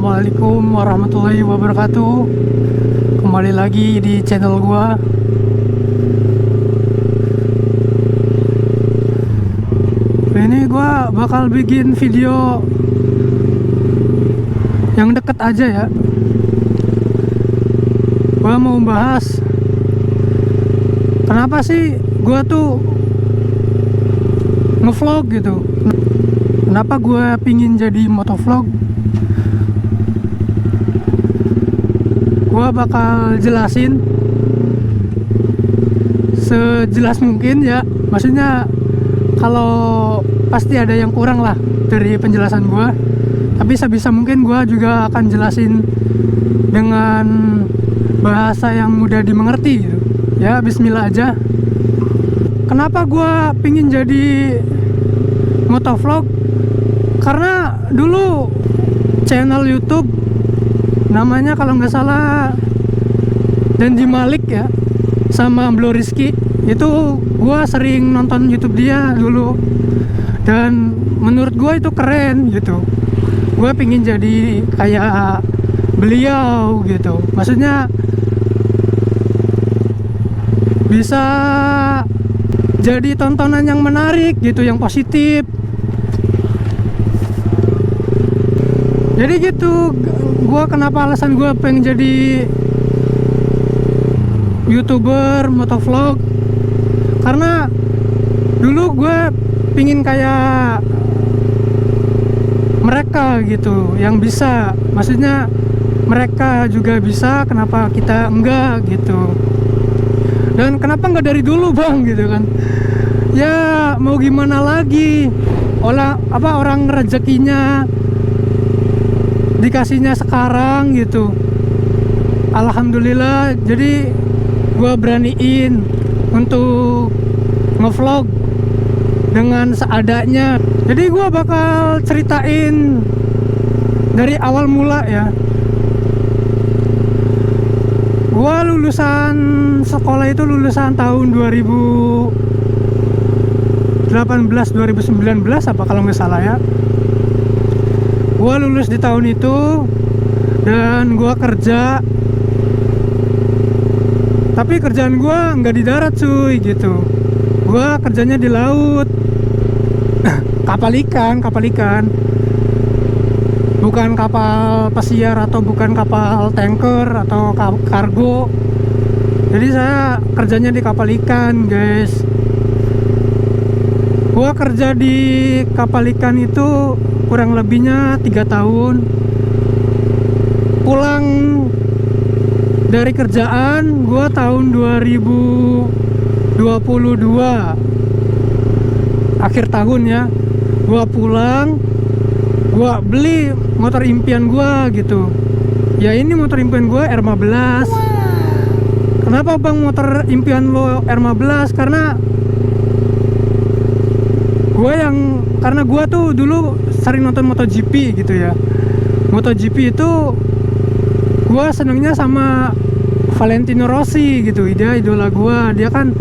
Assalamualaikum warahmatullahi wabarakatuh. Kembali lagi di channel gua. Ini gua bakal bikin video yang deket aja ya. Gua mau bahas kenapa sih gua tuh ngevlog gitu. Kenapa gua pingin jadi motovlog? Gua bakal jelasin sejelas mungkin ya. Maksudnya kalau pasti ada yang kurang lah dari penjelasan gua, tapi sebisa mungkin gua juga akan jelasin dengan bahasa yang mudah dimengerti gitu. Ya bismillah aja. Kenapa gua pingin jadi motovlog? Karena dulu channel YouTube namanya kalau nggak salah Danji Malik ya, sama Blo Rizky. Itu gua sering nonton YouTube dia dulu, dan menurut gua itu keren gitu. Gua pingin jadi kayak beliau gitu. Maksudnya bisa jadi tontonan yang menarik gitu, yang positif. Jadi gitu, kenapa alasan gue pengen jadi YouTuber, motovlog. Karena dulu gue pingin kayak mereka gitu, yang bisa. Maksudnya mereka juga bisa, kenapa kita enggak gitu. Dan kenapa enggak dari dulu bang gitu kan. Ya mau gimana lagi, orang rezekinya dikasihnya sekarang gitu. Alhamdulillah, jadi gua beraniin untuk ngevlog dengan seadanya. Jadi gua bakal ceritain dari awal mula ya. Gua lulusan sekolah itu lulusan tahun 2018 2019 apa kalau nggak salah ya. Gua lulus di tahun itu dan gua kerja, tapi kerjaan gua nggak di darat cuy gitu. Gua kerjanya di laut. kapal ikan, bukan kapal pesiar atau bukan kapal tanker atau kargo. Jadi saya kerjanya di kapal ikan guys. Gua kerja di kapal ikan itu kurang lebihnya 3 tahun. Pulang dari kerjaan gua tahun 2022 akhir tahun ya. Gua pulang, gua beli motor impian gua gitu. Ya ini motor impian gua R15. Kenapa bang motor impian lo R15? Karena gua tuh dulu sering nonton MotoGP gitu ya. MotoGP itu gua senengnya sama Valentino Rossi gitu. Dia idola gua. Dia kan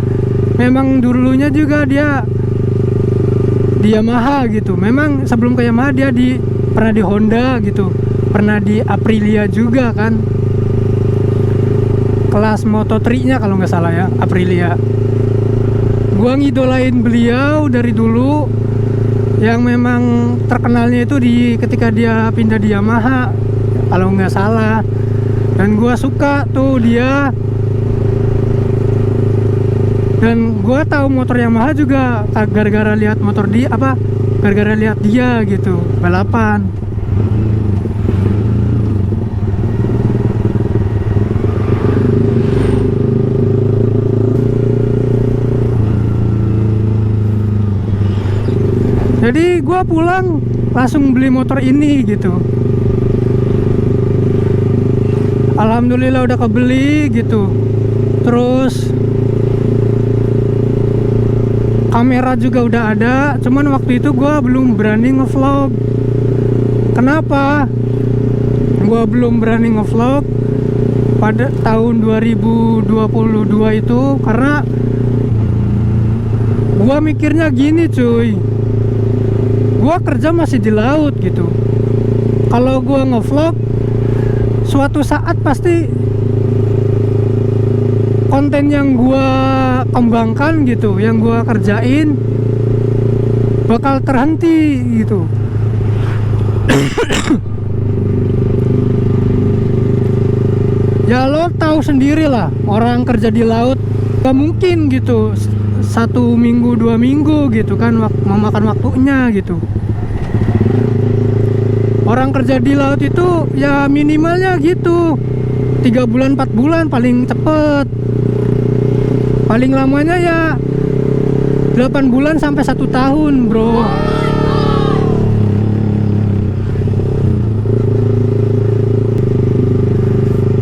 memang dulunya juga dia di Yamaha gitu. Memang sebelum ke Yamaha dia pernah di Honda gitu. Pernah di Aprilia juga kan. Kelas Moto3-nya kalau nggak salah ya, Aprilia. Gua ngidolain beliau dari dulu. Yang memang terkenalnya itu ketika dia pindah di Yamaha kalau nggak salah. Dan gua suka tuh dia. Dan gua tahu motor Yamaha juga gara-gara lihat gara-gara lihat dia gitu balapan. Jadi gua pulang langsung beli motor ini gitu. Alhamdulillah udah kebeli gitu. Terus kamera juga udah ada. Cuman waktu itu gua belum berani ngevlog. Kenapa gua belum berani ngevlog pada tahun 2022 itu? Karena gua mikirnya gini cuy, gua kerja masih di laut gitu. Kalau gua ngevlog suatu saat pasti konten yang gua kembangkan gitu, yang gua kerjain bakal terhenti gitu. Ya lo tahu sendiri lah, orang kerja di laut gak mungkin gitu 1 minggu 2 minggu gitu kan memakan waktunya gitu. Orang kerja di laut itu ya minimalnya gitu 3 bulan 4 bulan paling cepet, paling lamanya ya 8 bulan sampai 1 tahun bro.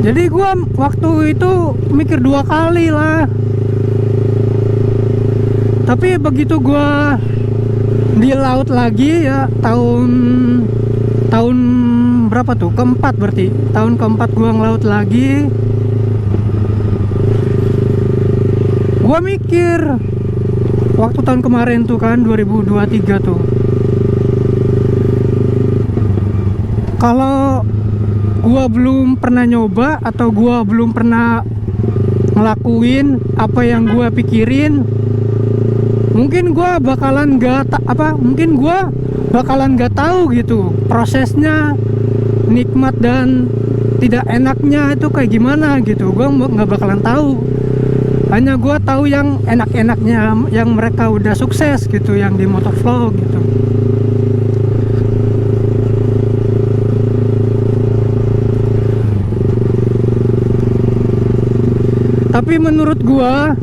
Jadi gua waktu itu mikir 2 kali lah. Tapi begitu gua di laut lagi ya tahun berapa tuh? Keempat berarti. Tahun keempat gua ngelaut lagi. Gua mikir waktu tahun kemarin tuh kan 2023 tuh. Kalau gua belum pernah nyoba atau gua belum pernah ngelakuin apa yang gua pikirin, mungkin gua bakalan mungkin gua bakalan gak tahu gitu prosesnya, nikmat dan tidak enaknya itu kayak gimana gitu. Gua nggak bakalan tahu, hanya gua tahu yang enak-enaknya yang mereka udah sukses gitu, yang di motovlog gitu. Tapi menurut gua,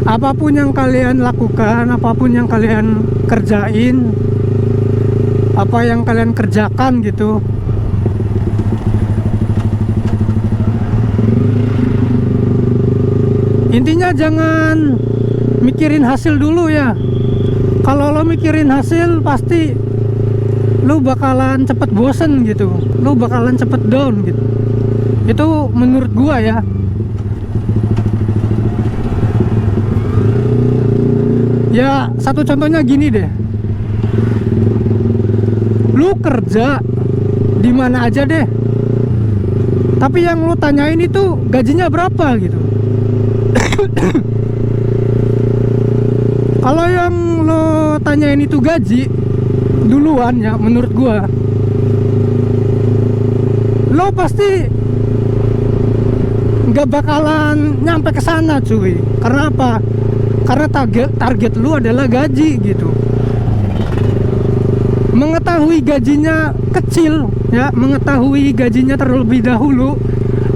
apapun yang kalian lakukan, apapun yang kalian kerjain, apa yang kalian kerjakan gitu, intinya jangan mikirin hasil dulu ya. Kalau lo mikirin hasil, pasti lo bakalan cepet bosen gitu, lo bakalan cepet down gitu. Itu menurut gua ya. Ya satu contohnya gini deh, lu kerja di mana aja deh, tapi yang lu tanyain itu gajinya berapa gitu. Kalau yang lo tanyain itu gaji duluan ya, menurut gua lo pasti nggak bakalan nyampe ke sana cuy. Karena apa? Karena target lu adalah gaji gitu. Mengetahui gajinya kecil ya, mengetahui gajinya terlebih dahulu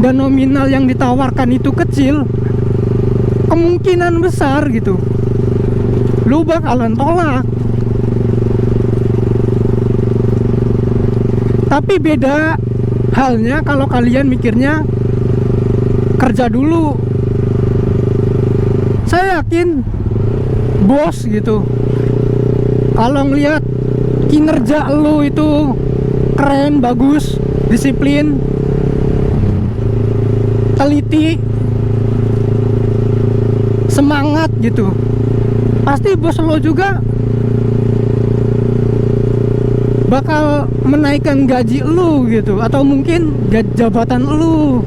dan nominal yang ditawarkan itu kecil, kemungkinan besar gitu lu bakalan tolak. Tapi beda halnya kalau kalian mikirnya kerja dulu. Saya yakin bos gitu, kalau ngelihat kinerja lu itu keren, bagus, disiplin, teliti, semangat gitu, pasti bos lo juga bakal menaikkan gaji lu gitu, atau mungkin jabatan lu.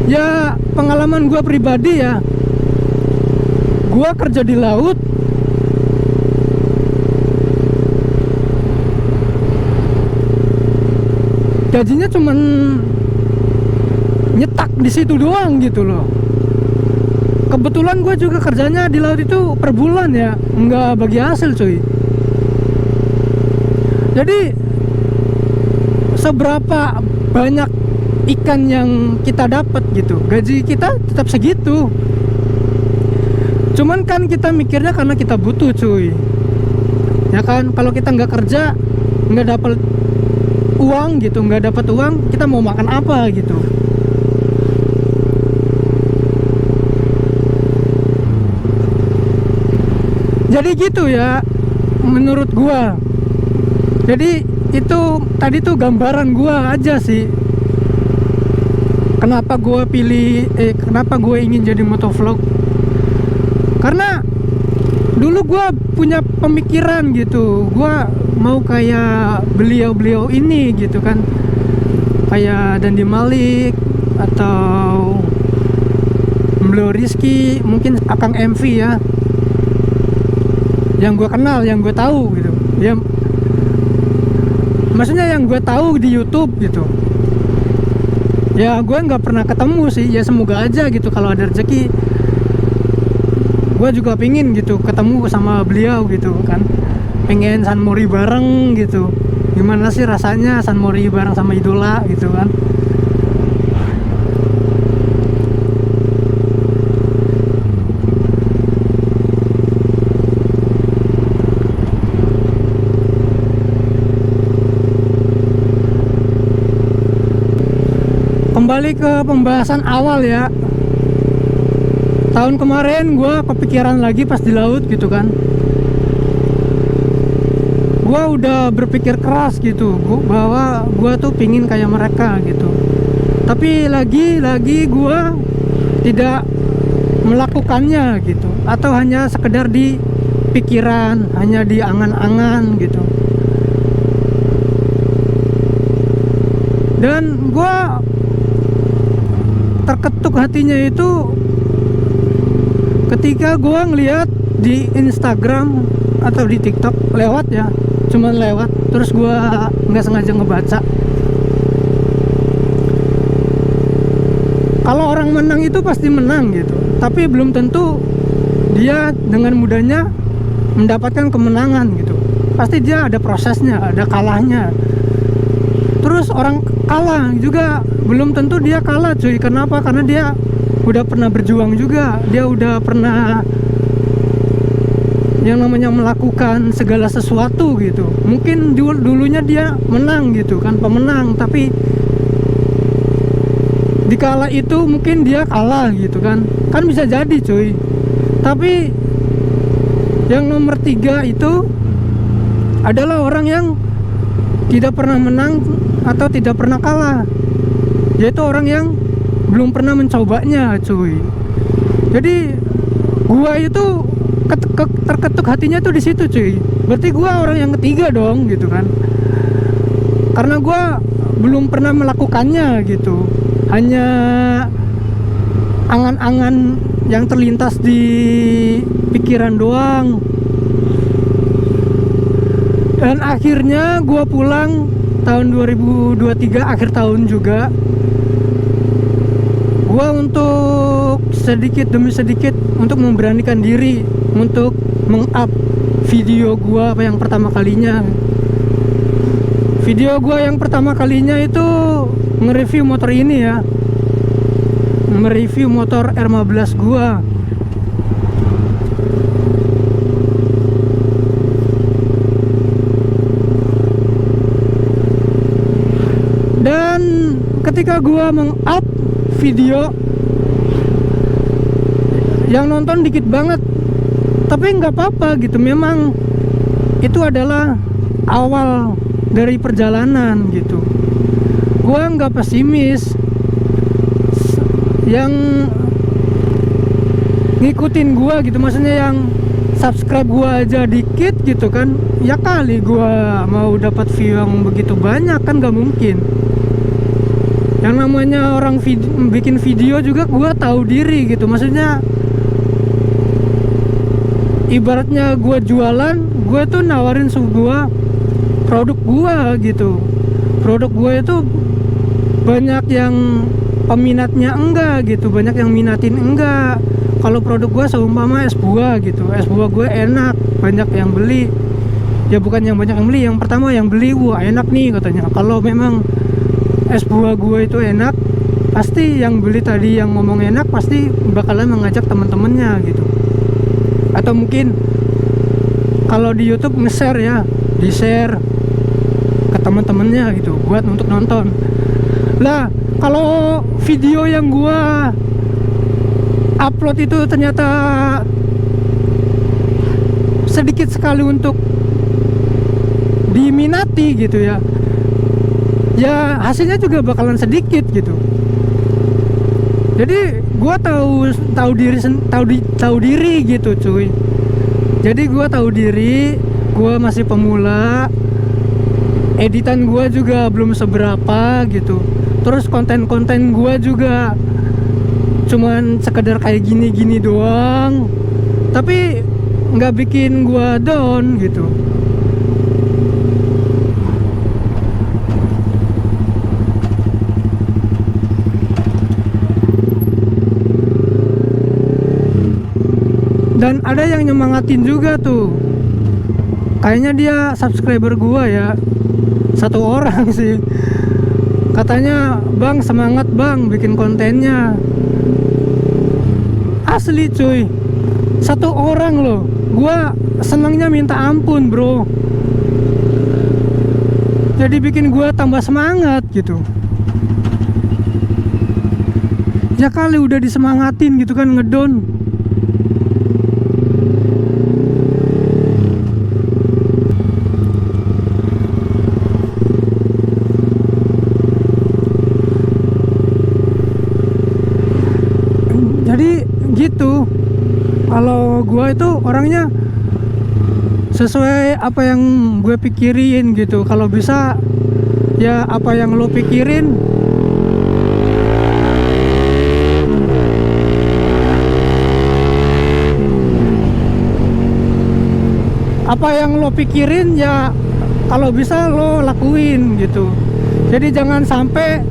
Ya pengalaman gue pribadi ya, gue kerja di laut, gajinya cuman nyetak di situ doang gitu loh. Kebetulan gue juga kerjanya di laut itu per bulan ya, nggak bagi hasil cuy. Jadi seberapa banyak ikan yang kita dapat gitu, gaji kita tetap segitu. Cuman kan kita mikirnya karena kita butuh cuy, ya kan. Kalau kita nggak kerja, nggak dapat uang gitu, nggak dapat uang, kita mau makan apa gitu. Jadi gitu ya menurut gua. Jadi itu tadi tuh gambaran gua aja sih, kenapa gue kenapa gue ingin jadi motovlog. Karena dulu gue punya pemikiran gitu, gue mau kayak beliau-beliau ini gitu kan, kayak Dandi Malik atau beliau Rizky, mungkin Akang MV ya, yang gue kenal, yang gue tahu gitu ya, maksudnya yang gue tahu di YouTube gitu. Ya gue nggak pernah ketemu sih, ya semoga aja gitu kalau ada rezeki. Gue juga pingin gitu ketemu sama beliau gitu kan, pengen San Mori bareng gitu. Gimana sih rasanya San Mori bareng sama idola gitu kan. Kembali ke pembahasan awal ya. Tahun kemarin gue kepikiran lagi pas di laut gitu kan. Gue udah berpikir keras gitu bahwa gue tuh pingin kayak mereka gitu. Tapi lagi gue tidak melakukannya gitu, atau hanya sekedar di pikiran, hanya di angan-angan gitu. Dan gue terketuk hatinya itu ketika gue ngeliat di Instagram atau di TikTok lewat ya, cuman lewat, terus gue nggak sengaja ngebaca. Kalau orang menang itu pasti menang gitu, tapi belum tentu dia dengan mudahnya mendapatkan kemenangan gitu. Pasti dia ada prosesnya, ada kalahnya. Terus orang kalah juga belum tentu dia kalah cuy. Kenapa? Karena dia udah pernah berjuang juga, dia udah pernah yang namanya melakukan segala sesuatu gitu. Mungkin dulunya dia menang gitu kan, pemenang, tapi di kala itu mungkin dia kalah gitu kan bisa jadi cuy. Tapi yang nomor 3 itu adalah orang yang tidak pernah menang atau tidak pernah kalah, yaitu orang yang belum pernah mencobanya cuy. Jadi gua itu terketuk hatinya tuh di situ cuy. Berarti gua orang yang ketiga dong gitu kan, karena gua belum pernah melakukannya gitu, hanya angan-angan yang terlintas di pikiran doang. Dan akhirnya gua pulang tahun 2023 akhir tahun juga, gua untuk sedikit demi sedikit untuk memberanikan diri untuk meng-up video gua yang pertama kalinya. Video gua yang pertama kalinya itu nge-review motor ini ya, mereview motor R15 gua. Dan ketika gua meng-up video, yang nonton dikit banget, tapi nggak apa-apa gitu. Memang itu adalah awal dari perjalanan gitu. Gua nggak pesimis. Yang ngikutin gua gitu, maksudnya yang subscribe gua aja dikit gitu kan, ya kali gua mau dapat view yang begitu banyak kan nggak mungkin. Yang namanya orang bikin video juga gua tahu diri gitu, maksudnya ibaratnya gua jualan, gua tuh nawarin sebuah produk gua gitu. Produk gua itu banyak yang peminatnya enggak gitu, banyak yang minatin enggak. Kalau produk gua seumpama es buah gitu, es buah gue enak, banyak yang beli. Ya bukan yang banyak yang beli, yang pertama yang beli, wah enak nih katanya. Kalau memang es buah gue itu enak, pasti yang beli tadi yang ngomong enak pasti bakalan mengajak teman-temannya gitu. Atau mungkin kalau di YouTube nge-share ya, di-share ke teman-temannya gitu buat untuk nonton. Lah, kalau video yang gua upload itu ternyata sedikit sekali untuk diminati gitu ya, ya hasilnya juga bakalan sedikit gitu. Jadi gua tahu diri gitu cuy. Jadi gua tahu diri Gua masih pemula, editan gua juga belum seberapa gitu. Terus konten-konten gua juga cuman sekedar kayak gini-gini doang, tapi nggak bikin gua down gitu. Dan ada yang nyemangatin juga tuh, kayaknya dia subscriber gua ya, satu orang sih. Katanya, "Bang, semangat bang bikin kontennya." Asli cuy, satu orang loh. Gua senangnya minta ampun bro. Jadi bikin gua tambah semangat gitu. Ya kali udah disemangatin gitu kan, ngedon. Jadi gitu, kalau gue itu orangnya sesuai apa yang gue pikirin gitu. Kalau bisa ya apa yang lo pikirin, apa yang lo pikirin ya kalau bisa lo lakuin gitu. Jadi jangan sampai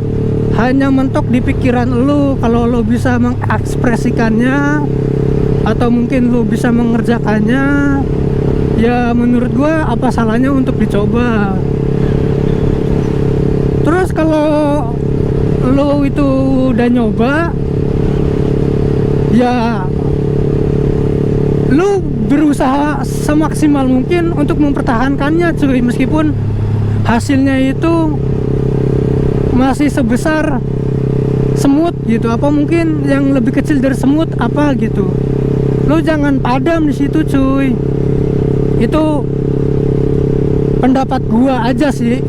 hanya mentok di pikiran lu. Kalau lu bisa mengekspresikannya atau mungkin lu bisa mengerjakannya, ya menurut gua apa salahnya untuk dicoba. Terus kalau lu itu udah nyoba, ya lu berusaha semaksimal mungkin untuk mempertahankannya cuy, meskipun hasilnya itu masih sebesar semut gitu, apa mungkin yang lebih kecil dari semut apa gitu. Lo jangan padam di situ cuy. Itu pendapat gua aja sih.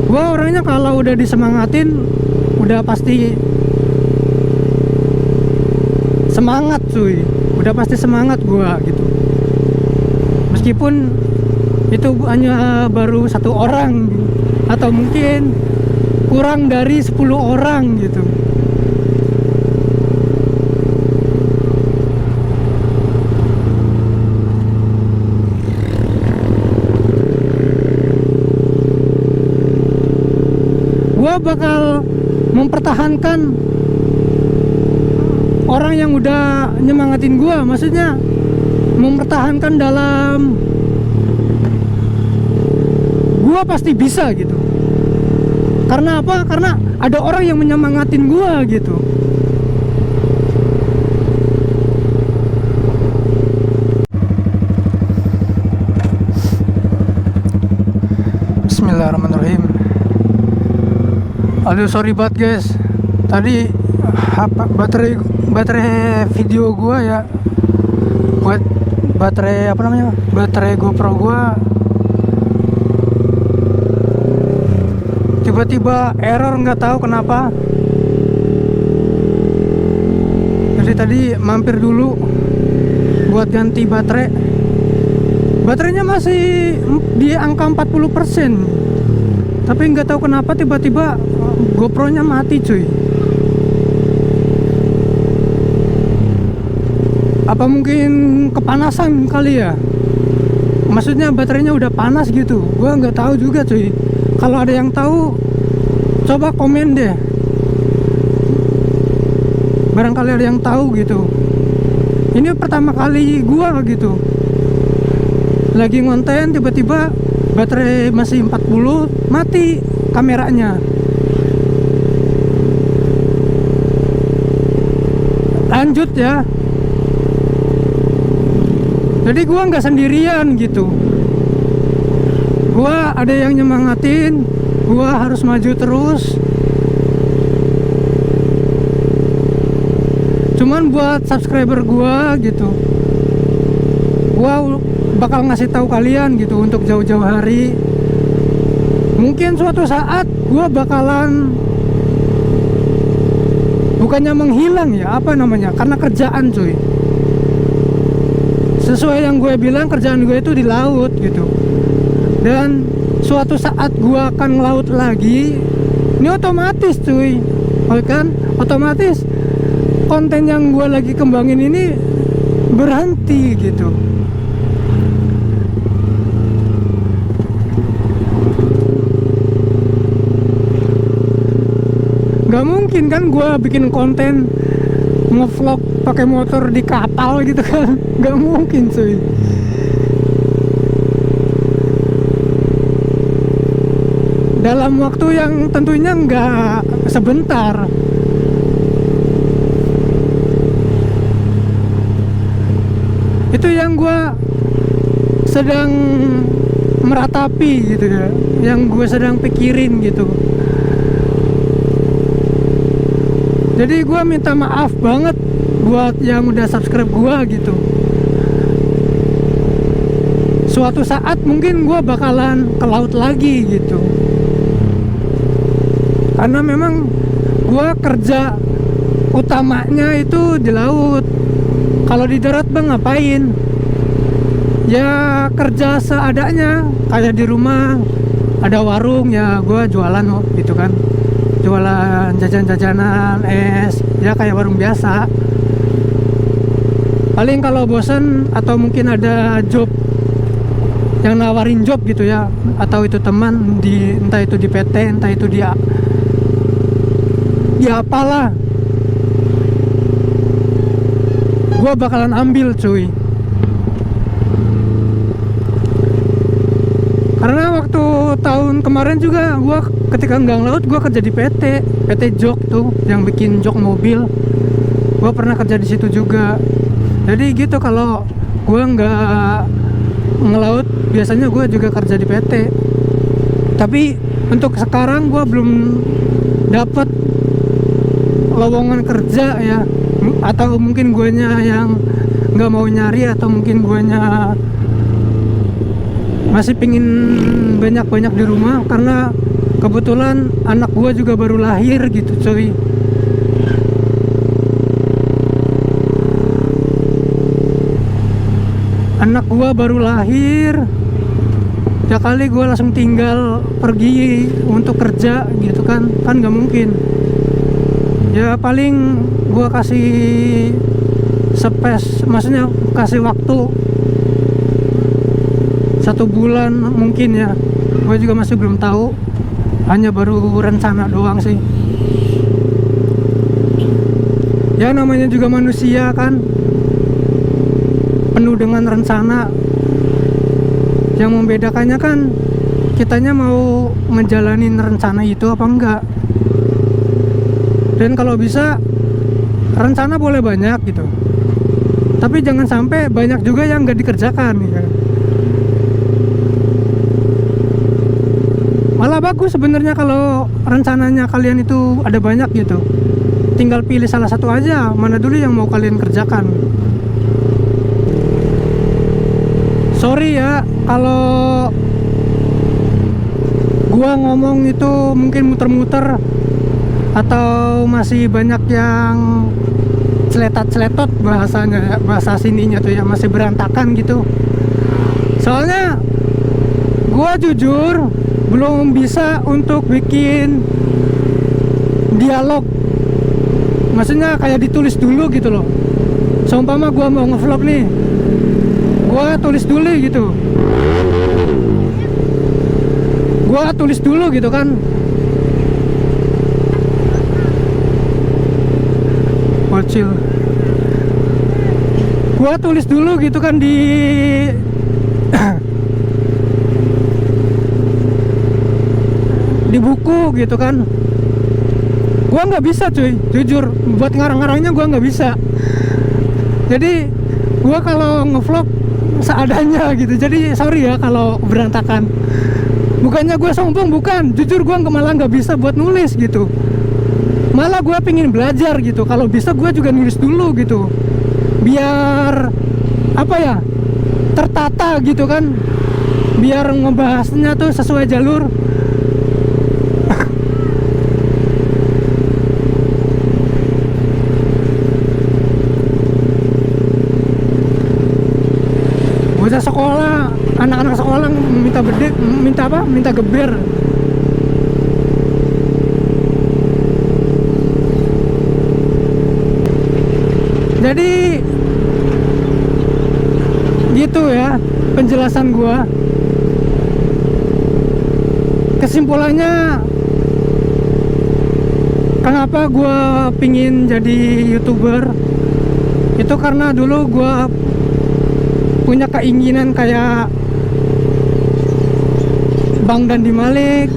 Gua orangnya kalau udah disemangatin udah pasti semangat cuy, udah pasti semangat gua gitu. Meskipun itu hanya baru satu orang atau mungkin kurang dari 10 orang gitu. Gua bakal mempertahankan orang yang udah nyemangatin gua, maksudnya mempertahankan dalam gua pasti bisa gitu. Karena apa? Karena ada orang yang menyemangatin gua gitu. Bismillahirrahmanirrahim. Aduh sorry banget guys, tadi baterai video gua ya, buat baterai apa namanya, baterai GoPro gua tiba-tiba error, nggak tahu kenapa. Jadi tadi mampir dulu buat ganti baterai. Baterainya masih di angka 40%, tapi nggak tahu kenapa tiba-tiba GoPro-nya mati cuy. Apa mungkin kepanasan kali ya? Maksudnya baterainya udah panas gitu. Gua nggak tahu juga cuy. Kalau ada yang tahu, coba komen deh. Barangkali ada yang tahu gitu. Ini pertama kali gua gitu. Lagi ngonten tiba-tiba baterai masih 40, mati kameranya. Lanjut ya. Jadi gua nggak sendirian gitu. Gua ada yang nyemangatin, gua harus maju terus. Cuman buat subscriber gua gitu, gua bakal ngasih tahu kalian gitu untuk jauh-jauh hari. Mungkin suatu saat gua bakalan bukannya menghilang ya, apa namanya, karena kerjaan cuy. Sesuai yang gue bilang, kerjaan gue itu di laut gitu. Dan suatu saat gue akan ngelaut lagi, ini otomatis cuy, kan otomatis konten yang gue lagi kembangin ini berhenti gitu. Gak mungkin kan gue bikin konten ngevlog pakai motor di kapal gitu kan, gak mungkin cuy. Dalam waktu yang tentunya nggak sebentar. Itu yang gue sedang meratapi gitu ya, yang gue sedang pikirin gitu. Jadi gue minta maaf banget buat yang udah subscribe gue gitu. Suatu saat mungkin gue bakalan ke laut lagi gitu. Karena memang gue kerja utamanya itu di laut. Kalau di darat bang ngapain? Ya kerja seadanya. Kayak di rumah ada warung ya gue jualan gitu kan. Jualan jajan-jajanan, es, ya kayak warung biasa. Paling kalau bosan atau mungkin ada job yang nawarin job gitu ya, atau itu teman di, entah itu di PT, entah itu dia ya apalah, gua bakalan ambil cuy. Karena waktu tahun kemarin juga gua ketika nggak ngelaut, gua kerja di PT Jok tuh, yang bikin jok mobil. Gua pernah kerja di situ juga. Jadi gitu, kalau gua nggak ngelaut, biasanya gua juga kerja di PT. Tapi untuk sekarang gua belum dapat lowongan kerja ya, atau mungkin guanya yang nggak mau nyari, atau mungkin guanya masih pingin banyak-banyak di rumah. Karena kebetulan anak gua juga baru lahir gitu cuy. Anak gua baru lahir, ya kali gua langsung tinggal pergi untuk kerja gitu kan nggak mungkin. Ya paling gua kasih space, maksudnya kasih waktu 1 bulan mungkin ya. Gue juga masih belum tahu, hanya baru rencana doang sih. Ya namanya juga manusia kan, penuh dengan rencana. Yang membedakannya kan kitanya mau menjalanin rencana itu apa enggak. Dan kalau bisa rencana boleh banyak gitu, tapi jangan sampai banyak juga yang nggak dikerjakan ya. Malah bagus sebenarnya kalau rencananya kalian itu ada banyak gitu. Tinggal pilih salah satu aja, mana dulu yang mau kalian kerjakan. Sorry ya kalau gua ngomong itu mungkin muter-muter, atau masih banyak yang celetot bahasanya, bahasa sininya tuh ya, masih berantakan gitu. Soalnya gua jujur belum bisa untuk bikin dialog, maksudnya kayak ditulis dulu gitu loh. Seumpama gua mau ngevlog nih, gua tulis dulu gitu, kan. Bocil, gua tulis dulu gitu kan di di buku gitu kan. Gua nggak bisa cuy, jujur buat ngarang-ngarangnya gua nggak bisa. Jadi gua kalau ngevlog seadanya gitu. Jadi sorry ya kalau berantakan. Bukannya gua sombong, bukan, jujur gua malah nggak bisa buat nulis gitu. Malah gua pingin belajar gitu. Kalau bisa gua juga nulis dulu gitu, biar apa ya, tertata gitu kan, biar ngebahasnya tuh sesuai jalur. bocah sekolah, anak-anak sekolah minta bedek, minta apa? Minta geber. Jadi gitu ya penjelasan gua. Kesimpulannya, kenapa gua pingin jadi YouTuber? Itu karena dulu gua punya keinginan kayak Bang Dandi Malik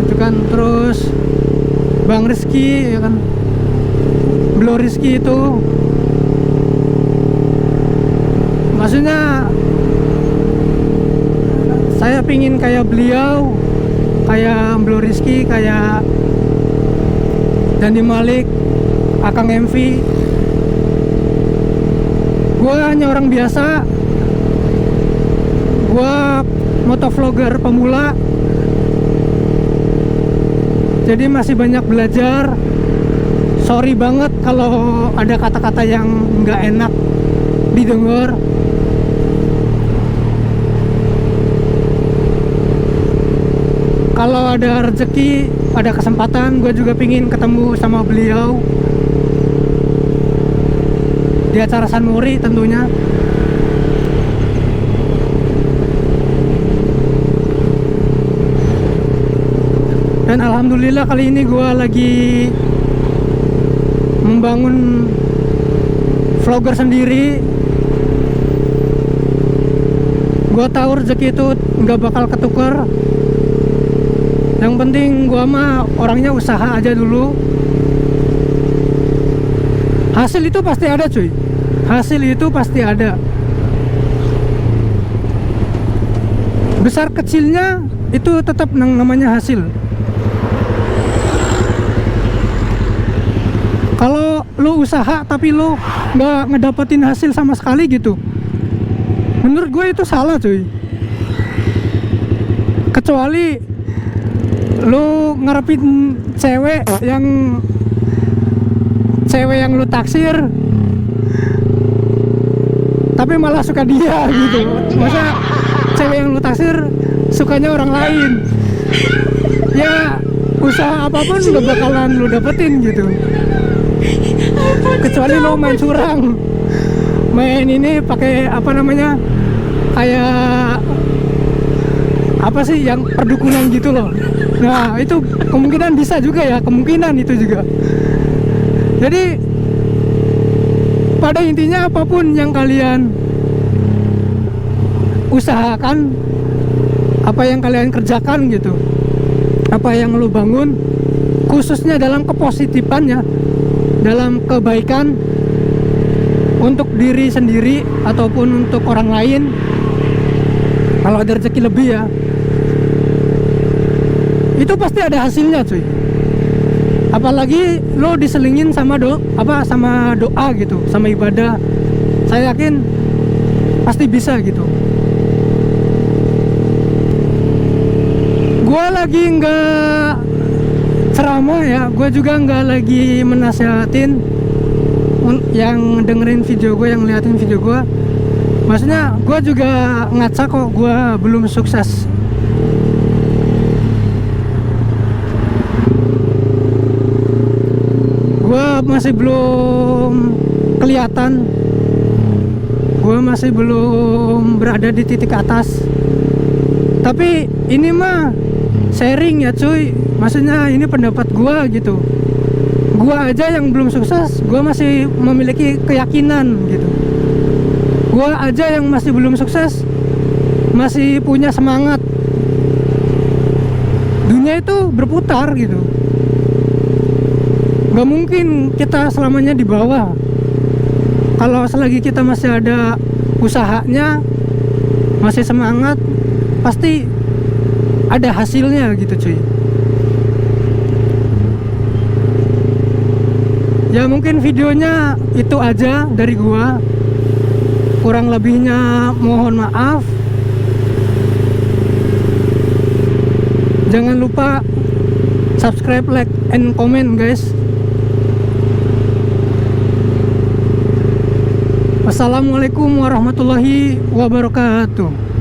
itu kan, terus Bang Rizky ya kan, Blo Rizky itu. Maksudnya saya pingin kayak beliau, kayak Blo Rizky, kayak Dandi Malik, Akang MV. Gue hanya orang biasa, gue motovlogger pemula, jadi masih banyak belajar. Sorry banget kalau ada kata-kata yang nggak enak didengar. Kalau ada rezeki, ada kesempatan, gue juga pingin ketemu sama beliau di acara Sanmuri tentunya. Dan alhamdulillah kali ini gue lagi membangun vlogger sendiri. Gue tahu rezeki itu nggak bakal ketukar. Yang penting gua mah orangnya usaha aja dulu. Hasil itu pasti ada cuy. Hasil itu pasti ada. Besar kecilnya itu tetap namanya hasil. Kalau lu usaha tapi lu nggak ngedapetin hasil sama sekali gitu, menurut gue itu salah cuy. Kecuali lu ngarepin cewek yang lu taksir tapi malah suka dia gitu. Masa cewek yang lu taksir sukanya orang lain, ya usaha apapun gak bakalan lu dapetin gitu. Kecuali lu main curang, main ini pakai apa namanya, kayak apa sih yang perdukunan gitu loh. Nah itu kemungkinan bisa juga ya, kemungkinan itu juga. Jadi pada intinya apapun yang kalian usahakan, apa yang kalian kerjakan gitu, apa yang lu bangun, khususnya dalam kepositifannya, dalam kebaikan untuk diri sendiri ataupun untuk orang lain, kalau ada rezeki lebih ya, itu pasti ada hasilnya cuy. Apalagi lo diselingin sama sama doa gitu, sama ibadah, saya yakin pasti bisa gitu. Gua lagi nggak ceramah ya, gua juga nggak lagi menasehatin yang dengerin video gue, yang liatin video gue. Maksudnya gue juga ngaca kok, gue belum sukses. Gue masih belum kelihatan, gue masih belum berada di titik atas. Tapi ini mah sharing ya cuy, maksudnya ini pendapat gue gitu. Gue aja yang belum sukses, gue masih memiliki keyakinan gitu. Gue aja yang masih belum sukses masih punya semangat. Dunia itu berputar gitu, gak mungkin kita selamanya di bawah. Kalau selagi kita masih ada usahanya, masih semangat, pasti ada hasilnya gitu cuy. Ya mungkin videonya itu aja dari gua, kurang lebihnya mohon maaf. Jangan lupa subscribe, like, and comment guys. Wassalamualaikum warahmatullahi wabarakatuh.